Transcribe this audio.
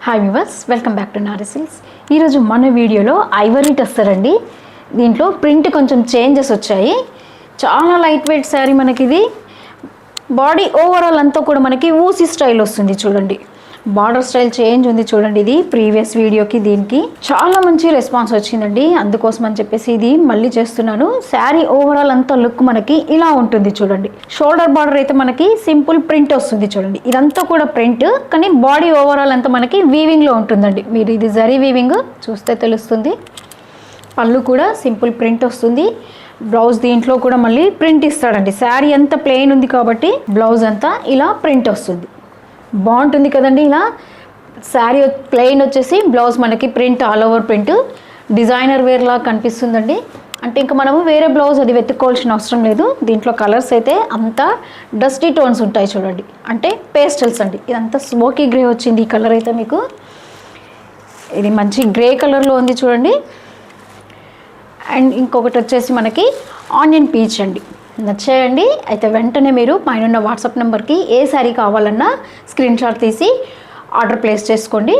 Hi viewers, welcome back to Nari silks. ఈరోజు మన వీడియోలో ఐవరీ టస్సర్ అండి. దీంట్లో ప్రింట్ కొంచెం చేంజెస్ వచ్చాయి. చాలా లైట్ వెయిట్ శారీ మనకి ఇది. బాడీ ఓవరాల్ అంతా కూడా మనకి ఊసీ స్టైల్ వస్తుంది చూడండి. బార్డర్ స్టైల్ చేంజ్ ఉంది చూడండి. ఇది ప్రీవియస్ వీడియోకి దీనికి చాలా మంచి రెస్పాన్స్ వచ్చిందండి. అందుకోసం అని చెప్పేసి ఇది మళ్ళీ చేస్తున్నాను. శారీ ఓవరాల్ అంతా లుక్ మనకి ఇలా ఉంటుంది చూడండి. షోల్డర్ బార్డర్ అయితే మనకి సింపుల్ ప్రింట్ వస్తుంది చూడండి. ఇదంతా కూడా ప్రింట్, కానీ బాడీ ఓవరాల్ అంతా మనకి వీవింగ్లో ఉంటుందండి. మీరు ఇది జరీ వీవింగ్ చూస్తే తెలుస్తుంది. పళ్ళు కూడా సింపుల్ ప్రింట్ వస్తుంది. బ్లౌజ్ దీంట్లో కూడా మళ్ళీ ప్రింట్ ఇస్తాడండి. శారీ అంతా ప్లెయిన్ ఉంది కాబట్టి బ్లౌజ్ అంతా ఇలా ప్రింట్ వస్తుంది. బాగుంటుంది కదండి. ఇలా శారీ ప్లెయిన్ వచ్చేసి బ్లౌజ్ మనకి print, all over print, designer wear లాగా కనిపిస్తుందండి. అంటే ఇంకా మనము వేరే బ్లౌజ్ అది వెతుక్కోవాల్సిన అవసరం లేదు. దీంట్లో కలర్స్ అయితే అంతా డస్టీ టోన్స్ ఉంటాయి చూడండి. అంటే పేస్టల్స్ అండి. ఇదంతా స్మోకీ గ్రే వచ్చింది ఈ కలర్ అయితే మీకు. ఇది మంచి గ్రే కలర్లో ఉంది చూడండి. అండ్ ఇంకొకటి వచ్చేసి మనకి ఆనియన్ పీచ్ అండి. నచ్చాయండి. అయితే వెంటనే మీరు పైన వాట్సాప్ నెంబర్కి ఏ శారీ కావాలన్నా స్క్రీన్ షాట్ తీసి ఆర్డర్ ప్లేస్ చేసుకోండి.